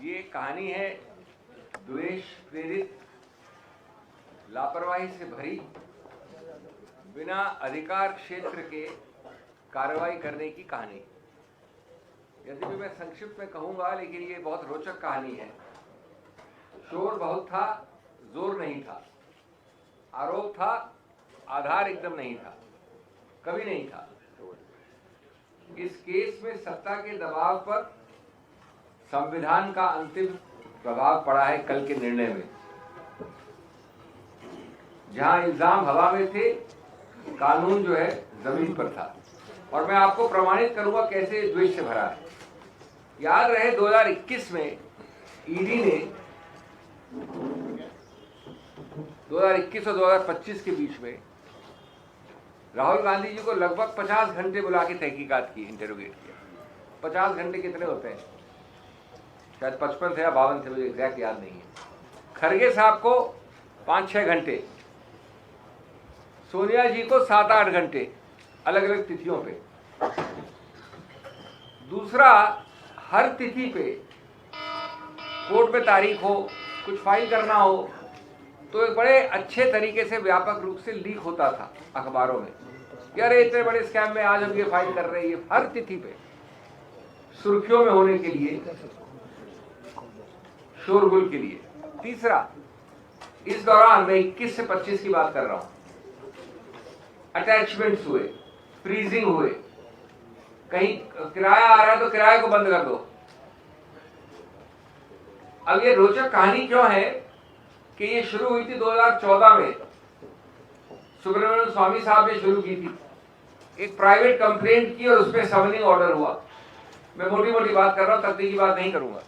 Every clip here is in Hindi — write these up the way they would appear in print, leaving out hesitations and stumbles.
ये कहानी है द्वेष प्रेरित, लापरवाही से भरी, बिना अधिकार क्षेत्र के कार्रवाई करने की कहानी। यद्यपि मैं संक्षिप्त में कहूँगा, लेकिन ये बहुत रोचक कहानी है। शोर बहुत था, जोर नहीं था, आरोप था, आधार एकदम नहीं था, कभी नहीं था। इस केस में सत्ता के दबाव पर संविधान का अंतिम प्रभाव पड़ा है कल के निर्णय में। जहां इल्जाम हवा में थे, कानून जो है जमीन पर था। और मैं आपको प्रमाणित करूंगा कैसे द्वेष से भरा है। याद रहे 2021 में ईडी ने 2021 और 2025 के बीच में राहुल गांधी जी को लगभग 50 घंटे बुला के तहकीकात की, इंटरोगेट किया। 50 घंटे कितने होते हैं? शायद 55 थे या 52 थे, मुझे एग्जैक्ट याद नहीं है। खरगे साहब को 5-6 घंटे, सोनिया जी को 7-8 घंटे, अलग अलग तिथियों पे। दूसरा, हर तिथि पे कोर्ट में तारीख हो, कुछ फाइल करना हो, तो एक बड़े अच्छे तरीके से व्यापक रूप से लीक होता था अखबारों में कि अरे इतने बड़े स्कैम में आज हम ये फाइल कर रहे हैं। ये हर तिथि पे सुर्खियों में होने के लिए, शोरगुल के लिए। तीसरा, इस दौरान मैं 21 से 25 की बात कर रहा हूं, अटैचमेंट्स हुए, फ्रीजिंग हुए, कहीं किराया आ रहा है तो किराए को बंद कर दो। अब ये रोचक कहानी क्यों है कि ये शुरू हुई थी 2014 में, सुब्रमण्यम स्वामी साहब ने शुरू की थी। एक प्राइवेट कंप्लेंट की और उसमें समनिंग ऑर्डर हुआ। मैं मोटी मोटी बात कर रहा हूं, तकनीकी बात नहीं करूंगा।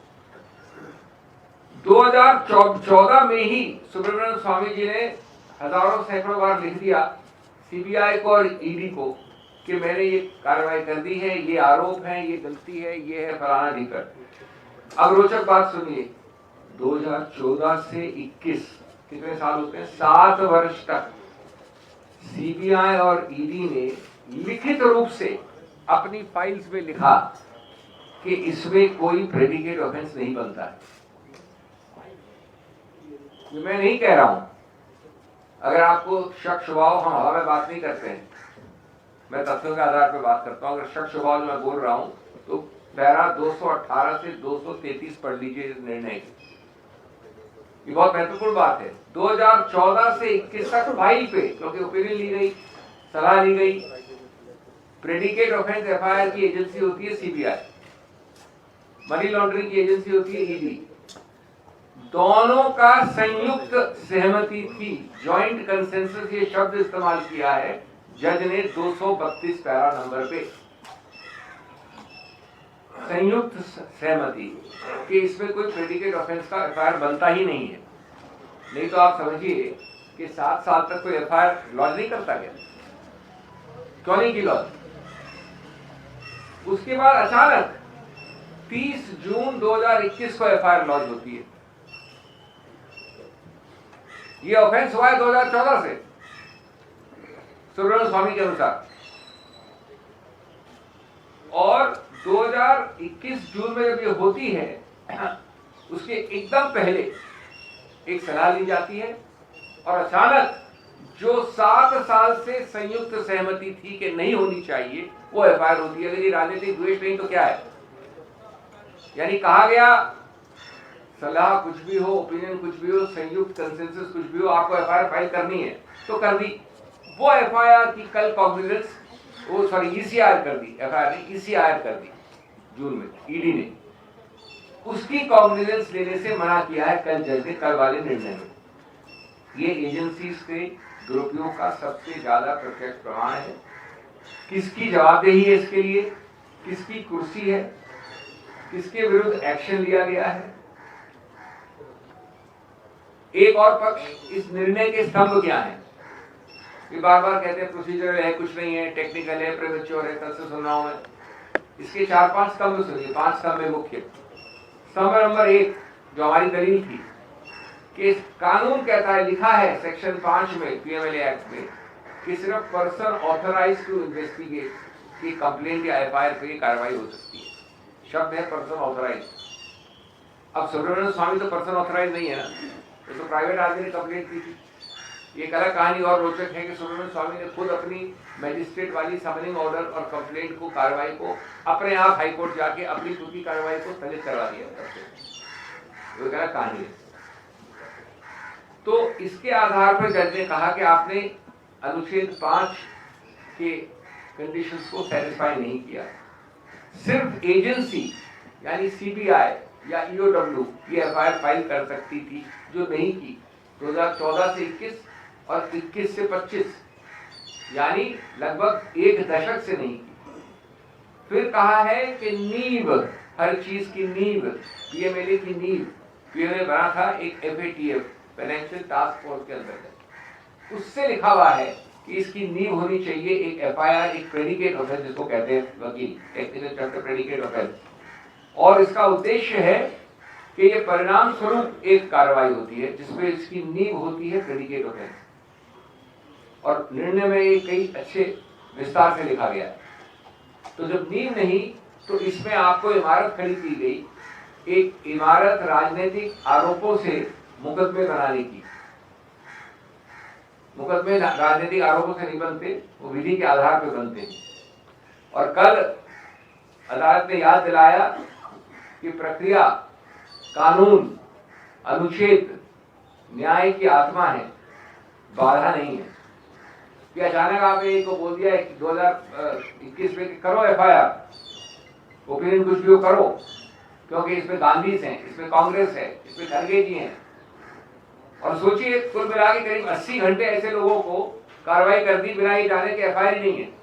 2014 में ही सुब्रमण्यम स्वामी जी ने हजारों सैकड़ों बार लिख दिया सीबीआई को और ईडी को कि मैंने ये कार्रवाई कर दी है, ये आरोप है, ये गलती है, ये है फलाना ढीकर। अब रोचक बात सुनिए, 2014 से 21 कितने साल होते हैं? 7 वर्ष तक सीबीआई और ईडी ने लिखित रूप से अपनी फाइल्स में लिखा कि इसमें कोई प्रेडिकेट ऑफेंस नहीं बनता है। ये मैं नहीं कह रहा हूं। अगर आपको शक शुभाव, हम हवा में बात नहीं करते हैं, मैं तथ्यों के आधार पर बात करता हूं। अगर शक शुभाव मैं बोल रहा हूं तो पैरा 218 से 233 पढ़ लीजिए निर्णय की। ये बहुत महत्वपूर्ण बात है। 2014 से 21 तक फाइल पे, क्योंकि ओपिनियन ली गई, सलाह ली गई। प्रेडिकेट ऑफेंस एफआईआर की एजेंसी होती है सीबीआई, मनी लॉन्ड्रिंग की एजेंसी होती है ईडी। दोनों का संयुक्त सहमति थी, जॉइंट कंसेंसस ये शब्द इस्तेमाल किया है जज ने 232 पैरा नंबर पे। संयुक्त सहमति कि इसमें कोई प्रेडिकेट ऑफेंस का एफआईआर बनता ही नहीं है। नहीं तो आप समझिए कि 7 साल तक कोई एफआईआर लॉन्च नहीं करता गया। क्यों नहीं की लॉन्च? उसके बाद अचानक 30 जून 2021 को एफआईआर लॉन्च होती है। ये ऑफेंस हुआ है 2014 से सुब्रमण्यम स्वामी के अनुसार, और 2021 जून में जब ये होती है, उसके एकदम पहले एक सलाह ली जाती है और अचानक जो 7 साल से संयुक्त सहमति थी कि नहीं होनी चाहिए, वो एफआईआर होती है। अगर ये राजनीतिक द्वेष नहीं तो क्या है? यानी कहा गया सलाह कुछ भी हो, ओपिनियन कुछ भी हो, संयुक्त कंसेंसस कुछ भी हो, आपको एफआईआर फाइल करनी है तो कर दी। वो एफआईआर की कल कॉग्निजेंस, वो सॉरी ईसीआर कर दी, एफआईआर नहीं ईसीआर कर दी जून में ईडी ने। उसकी कॉग्निजेंस लेने से मना किया है कल जज ने, कल वाले निर्णय में। ये एजेंसी के दुरुपयोग का सबसे ज्यादा प्रत्यक्ष प्रमाण है। किसकी जवाबदेही है इसके लिए? किसकी कुर्सी है? किसके विरुद्ध एक्शन लिया गया है? एक और पक्ष, इस निर्णय के स्तंभ क्या है? ये बार बार कहते हैं प्रोसीजरल है, कुछ नहीं है, टेक्निकल है, प्रीमेच्योर है, कल से सुन रहा हूं मैं। इसके 4-5 स्तंभ सुनिए, 5 स्तंभ में मुख्य। स्तंभ नंबर 1 जो हमारी दलील थी कि कानून कहता है, लिखा है सेक्शन 5 में पीएमएलए एक्ट में कि सिर्फ पर्सन ऑथराइज टू इन्वेस्टिगेट की कंप्लेंट या एफआईआर पे कार्रवाई हो सकती है। शब्द है पर्सन ऑथराइज। अब सुब्रमण्यम स्वामी तो पर्सन ऑथराइज नहीं है ना, तो प्राइवेट आदमी ने कंप्लेंट की थी। एक अलग कहानी और रोचक है कि सुब्रमण्यम स्वामी ने खुद अपनी मैजिस्ट्रेट वाली समनिंग ऑर्डर और कंप्लेंट को, कार्रवाई को अपने आप हाईकोर्ट जाके अपनी खुद की कार्रवाई को स्थगित करवा दिया। वो एक अलग कहानी है। तो इसके आधार पर जज ने कहा कि आपने अनुच्छेद 5 के कंडीशंस को सेटिस्फाई नहीं किया। सिर्फ एजेंसी यानी सीबीआई या ईओडब्ल्यू ये एफआईआर फाइल कर सकती थी, जो नहीं की। 2014 से 21 और 21 से 25 यानी लगभग एक दशक से नहीं की। फिर कहा है कि नींव, हर चीज की नींव, पीएमएलए की नींव, पीएमएलए बना था एक एफएटीएफ फाइनेंशियल टास्क फोर्स के अंतर्गत। उससे लिखा हुआ है कि इसकी नींव होनी चाहिए एक एफआईआर, एक प्रेडिकेट ऑफेंस जिसको कहते हैं वकील, टेक्निकल टर्म पे प्रेडिकेट ऑफेंस। और इसका उद्देश्य है कि ये परिणाम स्वरूप एक कार्रवाई होती है जिसमें इसकी नींव होती है प्रेडिकेट ऑफेंस। और निर्णय में ये कई अच्छे विस्तार से लिखा गया है। तो जब नींव नहीं तो इसमें आपको इमारत खड़ी की गई, एक इमारत राजनीतिक आरोपों से मुकदमे बनाने की। मुकदमे राजनीतिक आरोपों से नहीं बनते, वो विधि के आधार पर बनते हैं। और कल अदालत ने याद दिलाया कि प्रक्रिया, कानून, अनुच्छेद न्याय की आत्मा है, बाधा नहीं है। कि अचानक आपने एक को बोल दिया 2021 में करो एफआईआर, ओपिनियन कुछ भी हो करो, क्योंकि इसमें गांधी हैं, इसमें कांग्रेस है, इसमें खड़गे जी हैं। और सोचिए कुल मिला के करीब 80 घंटे ऐसे लोगों को कार्रवाई कर दी बिना ये जाने के एफआईआर नहीं है।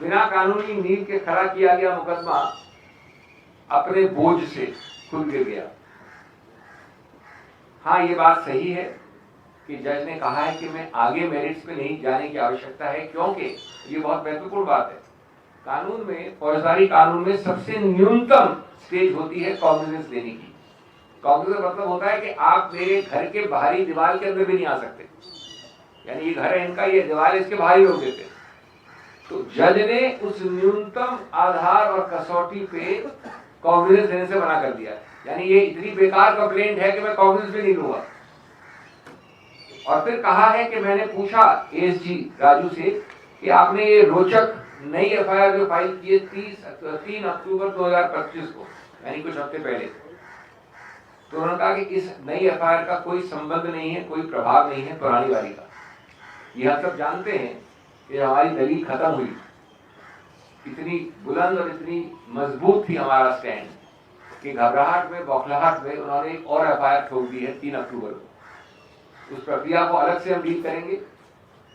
बिना कानूनी नींव के खड़ा किया गया मुकदमा अपने बोझ से खुल गिर गया। हाँ, ये बात सही है कि जज ने कहा है कि मैं आगे मेरिट्स पे नहीं जाने की आवश्यकता है, क्योंकि ये बहुत महत्वपूर्ण बात है। कानून में, फौजदारी कानून में सबसे न्यूनतम स्टेज होती है कॉग्निजेंस देने की। कॉग्निजेंस मतलब होता है कि आप मेरे घर के बाहरी दीवार के अंदर भी नहीं आ सकते, यानी ये घर है इनका, ये दीवार इसके बाहर रोक देते। तो जज ने उस न्यूनतम आधार और कसौटी पे कॉग्निजेंस देने से मना कर दिया, यानी ये इतनी बेकार कंप्लेंट है कि मैं कॉग्निजेंस भी नहीं लूंगा। और फिर कहा है कि मैंने पूछा एएसजी राजू से कि आपने ये रोचक नई एफआईआर जो फाइल की है 3 अक्टूबर 2025 को, यानी कुछ हफ्ते पहले, तो उन्होंने कहा कि इस नई एफआईआर का कोई संबंध नहीं है, कोई प्रभाव नहीं है पुरानी वाली का। ये हम सब जानते हैं कि हमारी दलील खत्म हुई, इतनी बुलंद और इतनी मजबूत थी हमारा स्टैंड कि घबराहट में, बौखलाहट में उन्होंने एक और एफआईआर ठोक दी है 3 अक्टूबर को। उस प्रक्रिया को अलग से हम डील करेंगे।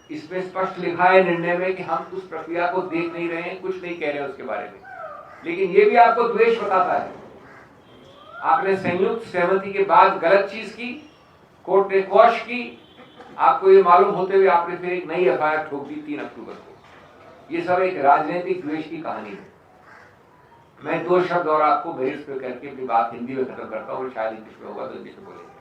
इसमें स्पष्ट लिखा है निर्णय में कि हम उस प्रक्रिया को देख नहीं रहे हैं, कुछ नहीं कह रहे हैं उसके बारे में। लेकिन ये भी आपको द्वेष बताता है, आपने संयुक्त सहमति के बाद गलत चीज की, कोर्ट ने क्वॉश की, आपको ये मालूम होते हुए आपने फिर एक नई एफआईआर ठोक दी 3 अक्टूबर को। ये सब एक राजनीतिक द्वेष की कहानी है। मैं 2 शब्द और आपको मेरिट्स पे करके अपनी बात हिंदी में खत्म करता हूँ, शायद इंग्लिश में होगा तो इंग्लिश में बोलेंगे।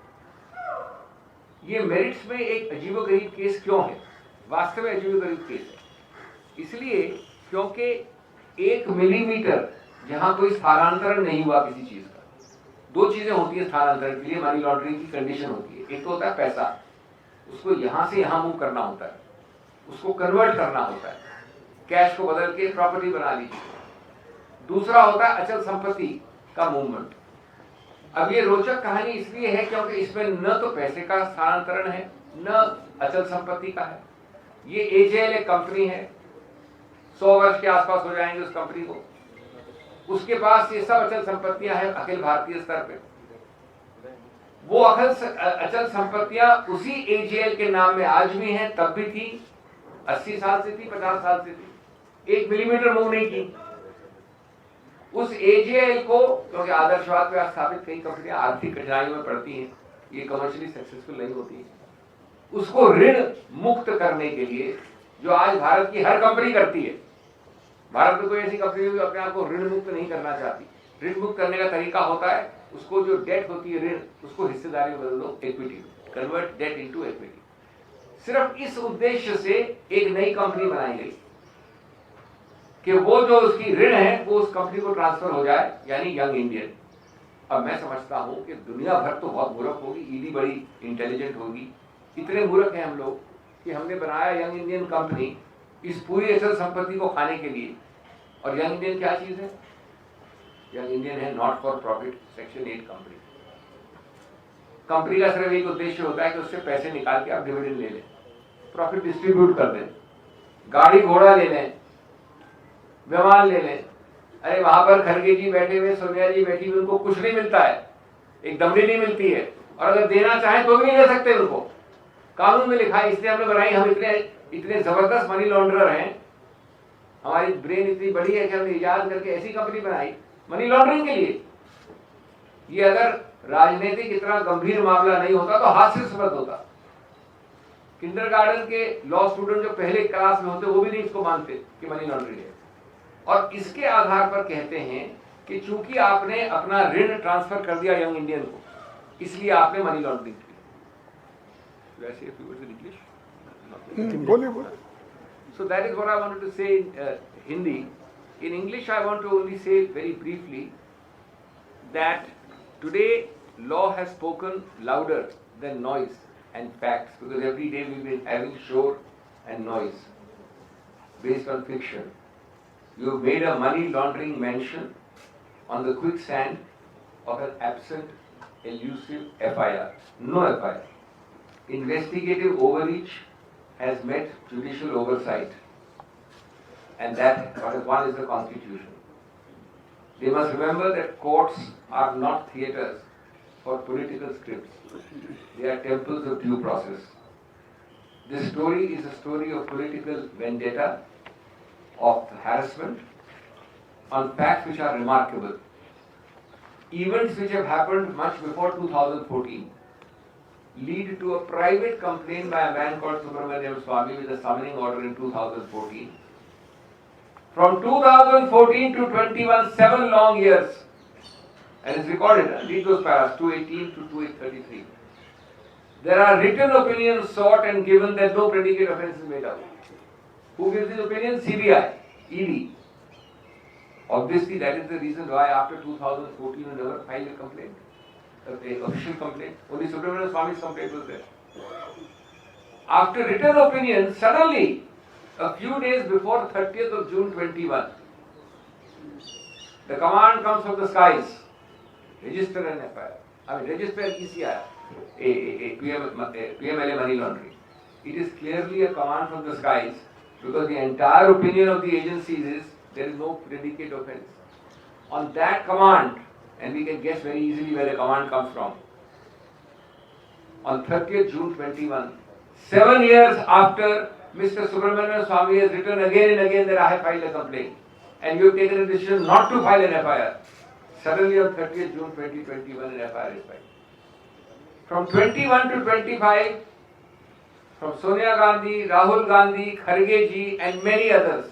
ये मेरिट्स में एक अजीबोगरीब केस क्यों है? वास्तव में अजीबोगरीब केस है इसलिए क्योंकि 1 मिलीमीटर जहां कोई स्थानांतरण नहीं हुआ किसी चीज का। 2 चीजें होती है स्थानांतरण के लिए, मनी लॉन्ड्रिंग की कंडीशन होती है। एक तो होता है पैसा, उसको यहां से यहां मूव करना होता है, उसको कन्वर्ट करना होता है, कैश को बदल के प्रॉपर्टी बना लीजिए। दूसरा होता है अचल संपत्ति का मूवमेंट। अब ये रोचक कहानी इसलिए है क्योंकि इसमें न तो पैसे का स्थानांतरण है, न अचल संपत्ति का है। ये एजेएल एक कंपनी है, 100 वर्ष के आसपास हो जाएंगे उस कंपनी को। उसके पास ये सब अचल संपत्तियां हैं अखिल भारतीय स्तर पे। वो अचल संपत्तियां उसी एजेएल के नाम में आज भी हैं, तब भी थी, 80 साल से थी, 50 साल से थी, 1 मिलीमीटर मूव नहीं की। उस एजेएल को, क्योंकि आदर्शवाद पे स्थापित कई कंपनियां आर्थिक कठिनाइयों में पड़ती हैं, ये कमर्शियली सक्सेसफुल नहीं होती है, उसको ऋण मुक्त करने के लिए, जो आज भारत की हर कंपनी करती है। भारत में कोई ऐसी कंपनी जो अपने आप को ऋण मुक्त नहीं करना चाहती। ऋण मुक्त करने का तरीका होता है, उसको जो डेट होती है ऋण, उसको हिस्सेदारी में बदल दो, equity, convert debt into equity. सिर्फ इस उद्देश्य से एक नई कंपनी बनाई गई। कि वो जो उसकी ऋण है वो उस कंपनी को ट्रांसफर हो जाए, यानी यंग इंडियन। अब मैं समझता हूं कि दुनिया भर तो बहुत मूर्ख होगी, ईडी बड़ी इंटेलिजेंट होगी। इतने मूर्ख हैं हम लोग कि हमने बनाया यंग इंडियन कंपनी इस पूरी अचल संपत्ति को खाने के लिए। और यंग इंडियन क्या चीज है? यंग इंडियन है not for profit section 8 company. Company का सिर्फ एक उद्देश्य होता है कि उससे पैसे निकाल के आप डिविडेंड ले लें, प्रॉफिट डिस्ट्रीब्यूट कर दें, गाड़ी घोड़ा ले लें, विमान ले लें। अरे वहां पर खड़गे जी बैठे हुए, सोनिया जी बैठी हुई, उनको कुछ नहीं मिलता है, एक दमड़ी नहीं मिलती है, और अगर देना चाहें तो भी नहीं दे सकते उनको। कानून में लिखा है, इसलिए हमने बनाई। हम इतने जबरदस्त मनी लॉन्ड्रर हैं, हमारी ब्रेन इतनी बड़ी है कि हमने इजाद करके ऐसी कंपनी बनाई मनी लॉन्ड्रिंग के लिए। ये अगर राजनीतिक इतना गंभीर मामला नहीं होता तो हास्यास्पद होता। किंडरगार्टन के लॉ स्टूडेंट जो पहले क्लास में होते वो भी नहीं इसको मानते कि मनी लॉन्ड्रिंग है, और इसके आधार पर कहते हैं कि चूंकि आपने अपना ऋण ट्रांसफर कर दिया यंग इंडियन को, इसलिए आपने मनी लॉन्ड्रिंग की। वैसे English, so that is what I wanted to say in Hindi. In English I want to only say very briefly that today law has spoken louder than noise and facts, because every day we've been having shore and noise based on fiction. You made a money laundering mention on the quicksand of an absent, elusive FIR. No FIR. Investigative overreach has met judicial oversight, and that one is the Constitution. They must remember that courts are not theatres for political scripts. They are temples of due process. This story is a story of political vendetta, of harassment, on facts which are remarkable. Events which have happened much before 2014 lead to a private complaint by a man called Subramaniam Swamy with a summoning order in 2014. From 2014 to 21, 7 long years, and it's recorded, read those paras, 218 to 2833. There are written opinions sought and given that no predicate offence is made out. Who gives these opinions? CBI, ED. Obviously, that is the reason why after 2014 you never filed a complaint, an official complaint. Only Subramanian Swamy's complaint was there. After written opinion, suddenly, a few days before 30th of June 21, the command comes from the skies, register an FIR. I mean, register ECI, PMLA money laundering. It is clearly a command from the skies, because the entire opinion of the agencies is there is no predicate offence. On that command, and we can guess very easily where the command comes from, on 30th June 21, 7 years after Mr. Subramanian Swamy has written again and again that I have filed a complaint, and you have taken a decision not to file an FIR, suddenly on 30th June 2021 an FIR is filed. From 21 to 25, from Sonia Gandhi, Rahul Gandhi, Kharge ji and many others,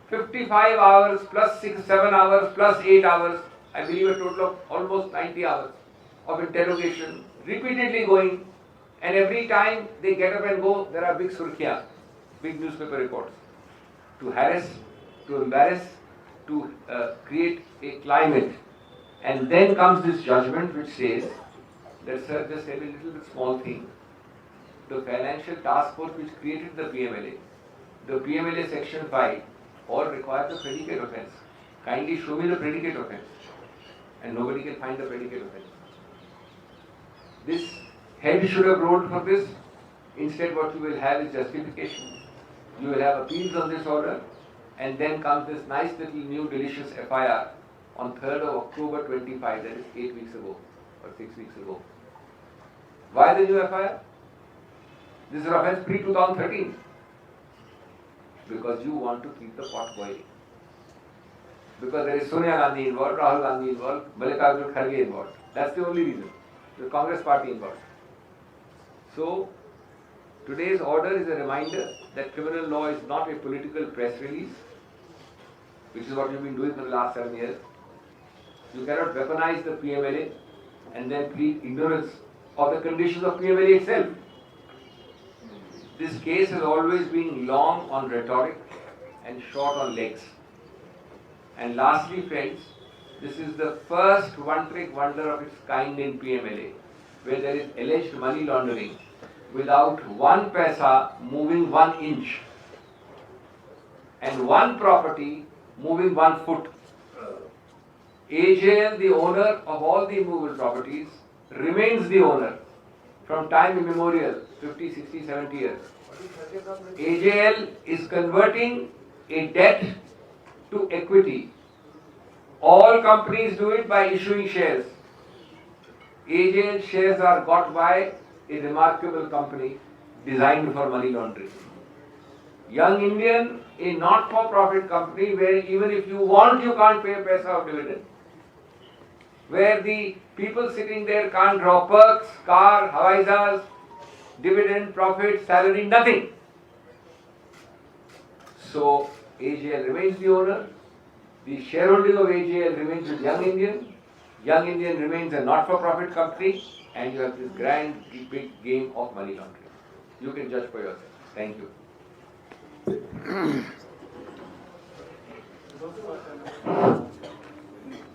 55 hours plus 6-7 hours plus 8 hours, I believe a total of almost 90 hours of interrogation, repeatedly going, and every time they get up and go, there are big surkhiyan, big newspaper reports, to harass, to embarrass, to create a climate. And then comes this judgment which says that, sir, just a little bit small thing. The financial task force which created the PMLA section 5, all requires a predicate offence. Kindly show me the predicate offence. And nobody can find the predicate offence. This head should have rolled for this. Instead, what you will have is justification. You will have appeals on this order, and then comes this nice little new delicious FIR on 3rd of October 25, that is 8 weeks ago or 6 weeks ago. Why the new FIR? This is an offence pre-2013. Because you want to keep the pot boiling. Because there is Sonia Gandhi involved, Rahul Gandhi involved, Mallikarjun Kharge involved. That's the only reason. The Congress party involved. So, today's order is a reminder that criminal law is not a political press release, which is what you've been doing for the last 7 years. You cannot weaponize the PMLA and then plead ignorance of the conditions of PMLA itself. This case has always been long on rhetoric and short on legs. And lastly, friends, this is the first one-trick wonder of its kind in PMLA, where there is alleged money laundering without 1 paisa moving 1 inch and 1 property moving 1 foot. AJL, the owner of all the immovable properties, remains the owner from time immemorial, 50, 60, 70 years. AJL is converting a debt to equity. All companies do it by issuing shares. AJL shares are got by a remarkable company designed for money laundering. Young Indian, a not-for-profit company where even if you want, you can't pay a paisa of dividend. Where the people sitting there can't draw perks, car, Hawai Jahaz, dividend, profit, salary, nothing. So AJL remains the owner. The shareholding of AJL remains with Young Indian. Young Indian remains a not-for-profit company, and you have this grand, big game of money laundering. You can judge for yourself. Thank you.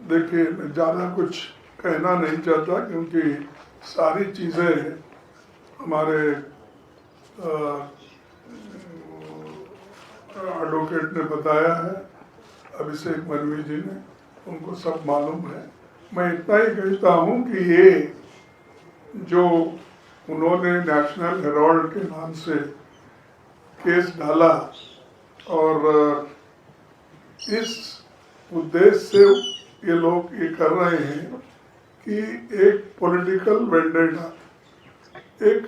देखिए, मैं ज़्यादा कुछ कहना नहीं चाहता क्योंकि सारी चीज़ें हमारे एडवोकेट ने बताया है, अभिषेक मरवी जी ने, उनको सब मालूम है। मैं इतना ही कहता हूँ कि ये जो उन्होंने नेशनल हेराल्ड के नाम से केस डाला और इस उद्देश्य से ये लोग ये कर रहे हैं कि एक पॉलिटिकल वेंडेटा, एक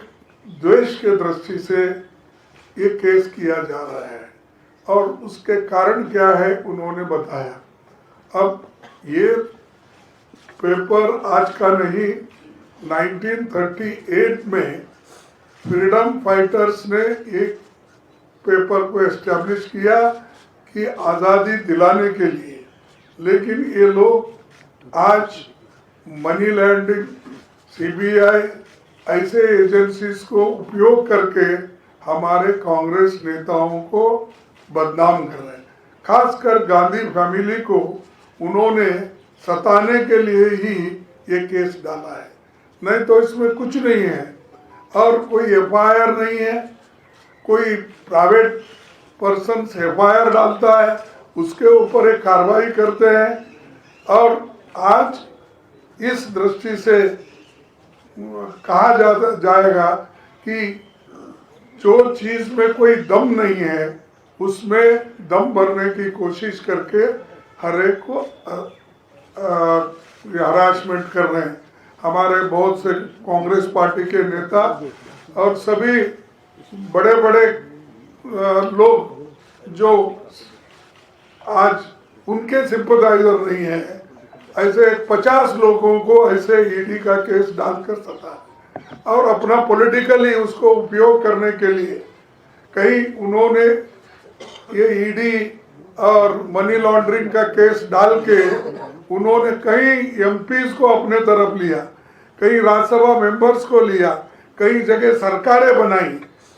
द्वेष के दृष्टि से ये केस किया जा रहा है और उसके कारण क्या है उन्होंने बताया। अब ये पेपर आज का नहीं, 1938 में फ्रीडम फाइटर्स ने एक पेपर को एस्टैब्लिश किया कि आज़ादी दिलाने के लिए, लेकिन ये लोग आज मनी लैंडिंग, सीबीआई ऐसे एजेंसीज को उपयोग करके हमारे कांग्रेस नेताओं को बदनाम कर रहे हैं। खासकर गांधी फैमिली को उन्होंने सताने के लिए ही ये केस डाला है, नहीं तो इसमें कुछ नहीं है और कोई एफआईआर नहीं है। कोई प्राइवेट पर्सन एफआईआर डालता है, उसके ऊपर एक कार्रवाई करते हैं और आज इस दृष्टि से कहा जाएगा कि जो चीज़ में कोई दम नहीं है उसमें दम भरने की कोशिश करके हर एक को हरासमेंट कर रहे हैं। हमारे बहुत से कांग्रेस पार्टी के नेता और सभी बड़े बड़े लोग जो आज उनके सिंपथाइजर नहीं है, ऐसे 50 लोगों को ऐसे ईडी का केस डालकर सता और अपना पॉलिटिकली उसको उपयोग करने के लिए कहीं उन्होंने ये ईडी और मनी लॉन्ड्रिंग का केस डाल के उन्होंने कई एमपीज को अपने तरफ लिया, कई राज्यसभा मेंबर्स को लिया, कई जगह सरकारें बनाई।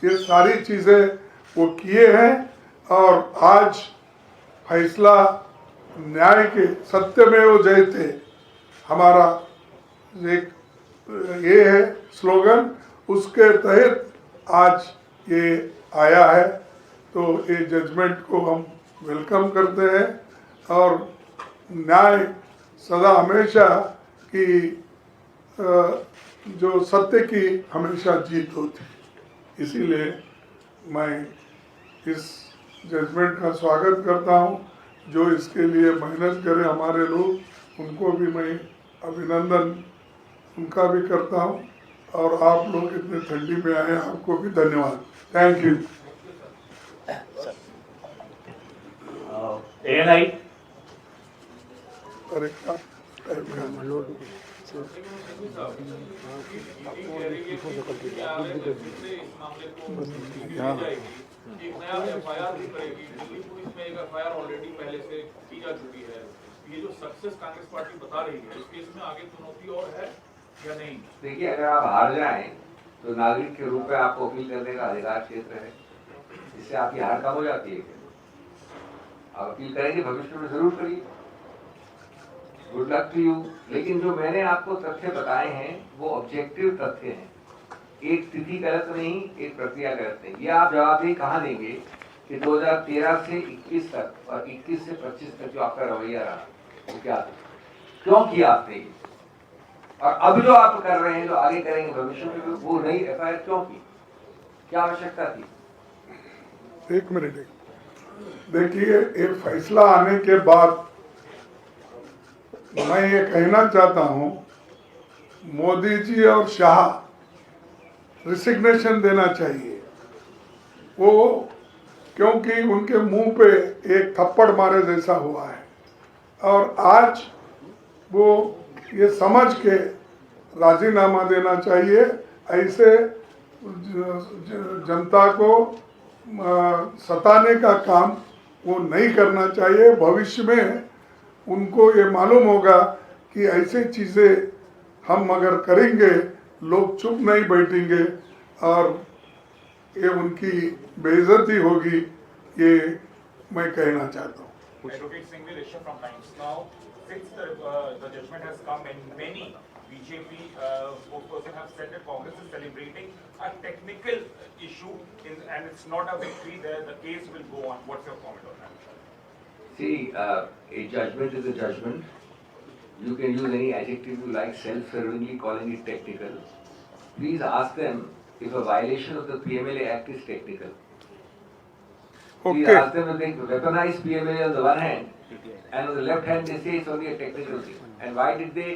ये सारी चीज़ें वो किए हैं और आज फैसला न्याय के सत्यमेव जयते हमारा एक ये है स्लोगन, उसके तहत आज ये आया है। तो ये जजमेंट को हम वेलकम करते हैं और न्याय सदा हमेशा की जो सत्य की हमेशा जीत होती, इसीलिए मैं इस जजमेंट का स्वागत करता हूं। जो इसके लिए मेहनत करें हमारे लोग, उनको भी मैं अभिनंदन उनका भी करता हूं और आप लोग इतने ठंडी में आए, आपको भी धन्यवाद। Thank you. अरे एक नया एफआईआर भी करेगी, दिल्ली पुलिस में एक एफआईआर ऑलरेडी पहले से की जा चुकी है। ये जो सक्सेस कांग्रेस पार्टी बता रही है, इस केस में आगे चुनौती और है या नहीं? देखिए, अगर आप हार जाएं तो नागरिक के रूप में आपको अपील करने का अधिकार क्षेत्र है, इससे आपकी हार कम हो जाती है। आप अपील करेंगे भविष्य में जरूर करिए, गुड लक टू यू। लेकिन जो मैंने आपको तथ्य बताए हैं वो ऑब्जेक्टिव तथ्य हैं, एक तिथि गलत नहीं, एक प्रक्रिया गलत नहीं। ये आप जवाबदेही कहाँ देंगे कि 2013 से 21 तक और 21 से 25 तक जो आपका रवैया रहा वो क्या था, क्यों किया आपने ये, और अब जो आप कर रहे हैं, जो आगे करेंगे भविष्य में, वो नई एफआईआर क्यों की, क्या आवश्यकता थी? एक मिनट, देखिए ये फैसला आने के बाद मैं ये कहना चाहता हूँ, मोदी जी और शाह रिसिग्नेशन देना चाहिए। वो क्योंकि उनके मुंह पे एक थप्पड़ मारे जैसा हुआ है, और आज वो ये समझ के राजीनामा देना चाहिए। ऐसे जनता को सताने का काम वो नहीं करना चाहिए। भविष्य में उनको ये मालूम होगा कि ऐसे चीज़ें हम अगर करेंगे लोग चुप नहीं बैठेंगे और ये उनकी बेइज्जती होगी, ये मैं कहना चाहता हूँ। Advocate Singhvi Rishabh from Times. Now, since the judgment has come and many BJP spokespersons have said that Congress is celebrating a technical issue and it's not a victory there, the case will go on. What's your comment on that? See, a judgment is a judgment. You can use any adjective you like, self-servingly calling it technical. Please ask them if a violation of the PMLA Act is technical. Please Okay. ask them if they weaponize PMLA on the one hand, and on the left hand they say it's only a technical thing. And why did they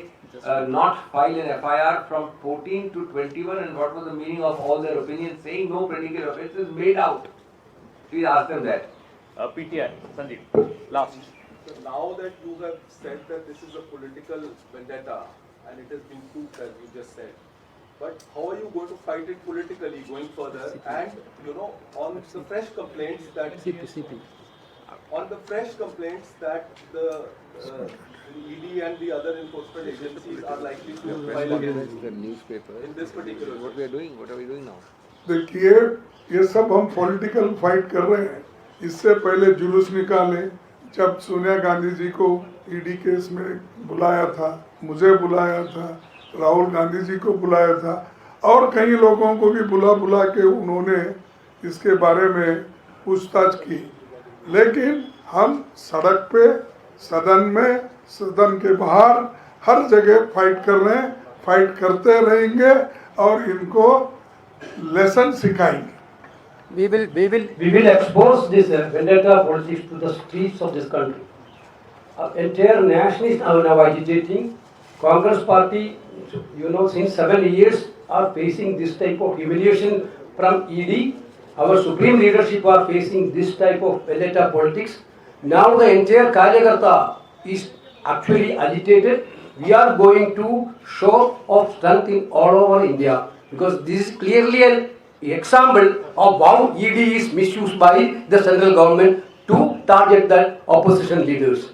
not file an FIR from 14 to 21, and what was the meaning of all their opinions saying no predicate offence is made out? Please ask them that. PTI, Sandeep, last. So now that you have said that this is a political vendetta and it has been proved as you just said, but how are you going to fight it politically going further? And you know, on the fresh complaints that on the fresh complaints that the ED and the other enforcement agencies are likely to file against The newspaper. in this particular What we are doing? What are we doing now? देखिए ये सब हम पॉलिटिकल फाइट कर रहे हैं। इससे पहले जुलूस निकाले, जब सोनिया गांधी जी को ईडी केस में बुलाया था, मुझे बुलाया था, राहुल गांधी जी को बुलाया था, और कई लोगों को भी बुला के उन्होंने इसके बारे में पूछताछ की। लेकिन हम सड़क पे, सदन में, सदन के बाहर हर जगह फाइट कर रहे हैं, फाइट करते रहेंगे और इनको लेसन सिखाएंगे। We will expose this vendetta politics to the streets of this country. Entire nation is now agitating. Congress party, you know, since 7 years are facing this type of humiliation from ED. Our supreme leadership are facing this type of vendetta politics. Now the entire Karyakarta is actually agitated. We are going to show of strength in all over India, because this is clearly an example of how ED is misused by the central government to target the opposition leaders.